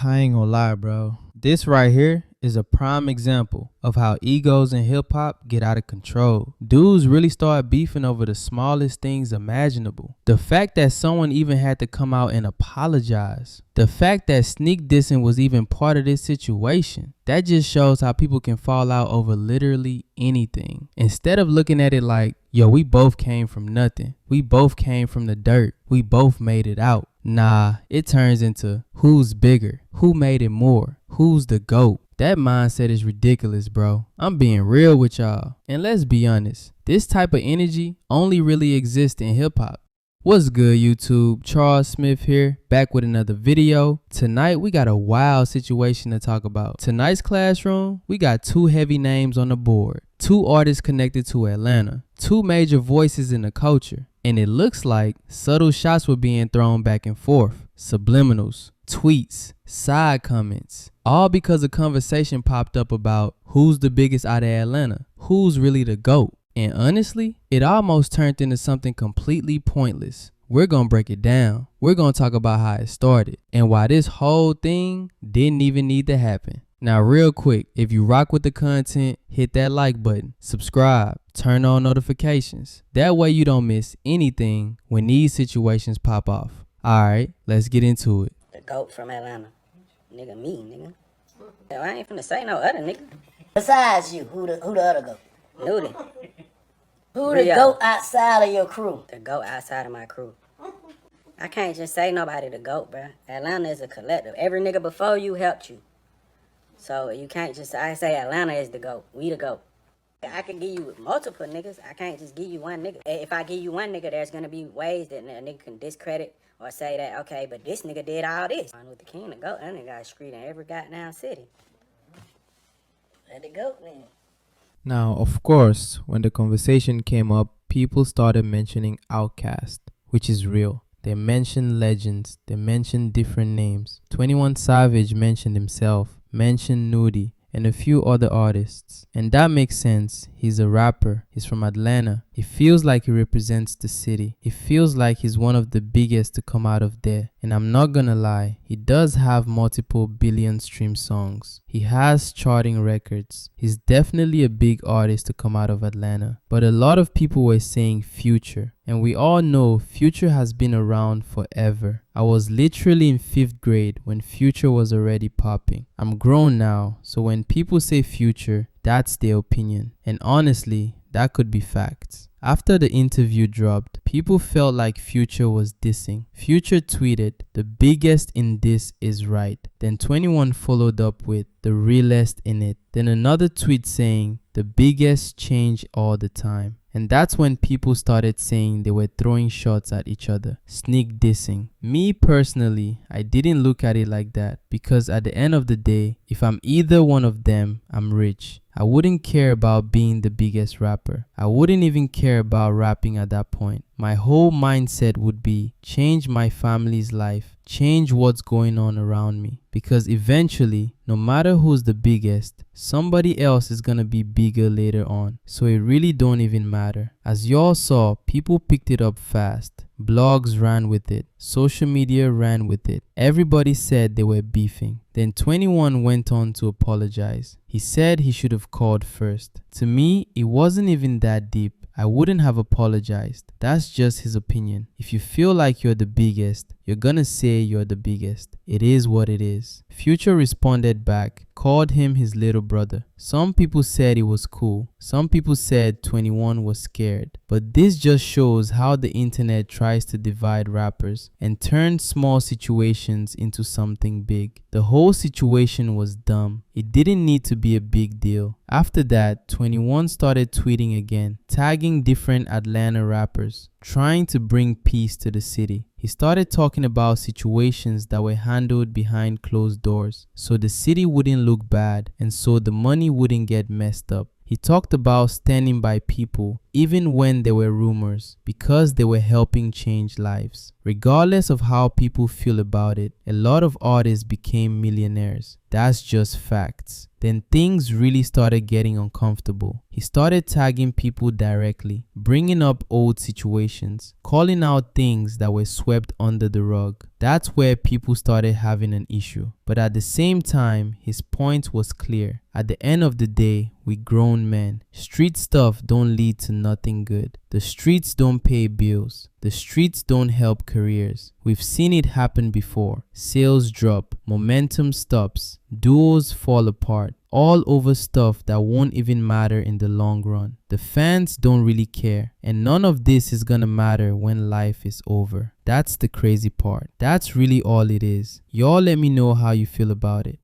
I ain't gonna lie, bro. This right here is a prime example of how egos in hip hop get out of control. Dudes really start beefing over the smallest things imaginable. The fact that someone even had to come out and apologize. The fact that sneak dissing was even part of this situation. That just shows how people can fall out over literally anything. Instead of looking at it like, yo, we both came from nothing. We both came from the dirt. We both made it out. Nah, it turns into who's bigger, who made it more, who's the GOAT. That mindset is ridiculous, bro. I'm being real with y'all. And let's be honest, this type of energy only really exists in hip hop. What's good, YouTube? Charles Smith here, back with another video. Tonight, we got a wild situation to talk about. Tonight's classroom, we got two heavy names on the board. Two artists connected to Atlanta. Two major voices in the culture. And it looks like subtle shots were being thrown back and forth. Subliminals, tweets, side comments. All because a conversation popped up about who's the biggest out of Atlanta. Who's really the GOAT? And honestly, it almost turned into something completely pointless. We're going to break it down. We're going to talk about how it started and why this whole thing didn't even need to happen. Now, real quick, if you rock with the content, hit that like button, subscribe, turn on notifications. That way you don't miss anything when these situations pop off. All right, let's get into it. The GOAT from Atlanta. Nigga, me, nigga. Yo, I ain't finna say no other nigga. Besides you, who the other GOAT? Nudie. Who the GOAT outside of your crew? The GOAT outside of my crew. I can't just say nobody the GOAT, bruh. Atlanta is a collective. Every nigga before you helped you. So you can't just, I say Atlanta is the GOAT. We the GOAT. I can give you multiple niggas. I can't just give you one nigga. If I give you one nigga, there's gonna be ways that a nigga can discredit or say that, okay, but this nigga did all this. With the king to GOAT, that nigga got a street in every goddamn city. Let it go, man. Now, of course, when the conversation came up, people started mentioning Outkast, which is real. They mentioned legends. They mentioned different names. 21 Savage mentioned himself, mentioned Nudie, and a few other artists. And that makes sense. He's a rapper. He's from Atlanta. He feels like he represents the city. He feels like he's one of the biggest to come out of there. And I'm not gonna lie, he does have multiple billion stream songs. He has charting records. He's definitely a big artist to come out of Atlanta. But a lot of people were saying Future. And we all know Future has been around forever. I was literally in 5th grade when Future was already popping. I'm grown now, so when people say Future, that's their opinion. And honestly, that could be facts. After the interview dropped, people felt like Future was dissing. Future tweeted, "The biggest in this is right." Then 21 followed up with, "The realest in it." Then another tweet saying, "The biggest change all the time." And that's when people started saying they were throwing shots at each other, sneak dissing. Me personally, I didn't look at it like that because at the end of the day, if I'm either one of them, I'm rich. I wouldn't care about being the biggest rapper. I wouldn't even care about rapping at that point. My whole mindset would be change my family's life, change what's going on around me. Because eventually, no matter who's the biggest, somebody else is gonna be bigger later on. So it really don't even matter. As y'all saw, people picked it up fast. Blogs ran with it. Social media ran with it. Everybody said they were beefing. Then 21 went on to apologize. He said he should have called first. To me, it wasn't even that deep. I wouldn't have apologized. That's just his opinion. If you feel like you're the biggest, you're gonna say you're the biggest. It is what it is. Future responded back, called him his little brother. Some people said it was cool. Some people said 21 was scared. But this just shows how the internet tries to divide rappers and turn small situations into something big. The whole situation was dumb. It didn't need to be a big deal. After that, 21 started tweeting again, tagging different Atlanta rappers, trying to bring peace to the city. He started talking about situations that were handled behind closed doors, so the city wouldn't look bad and so the money wouldn't get messed up. He talked about standing by people even when there were rumors, because they were helping change lives. Regardless of how people feel about it, a lot of artists became millionaires. That's just facts. Then things really started getting uncomfortable. He started tagging people directly, bringing up old situations, calling out things that were swept under the rug. That's where people started having an issue. But at the same time, his point was clear. At the end of the day, we grown men. Street stuff don't lead to nothing good. The streets don't pay bills. The streets don't help careers. We've seen it happen before. Sales drop, momentum stops, duos fall apart, all over stuff that won't even matter in the long run. The fans don't really care, and none of this is gonna matter when life is over. That's the crazy part. That's really all it is. Y'all let me know how you feel about it.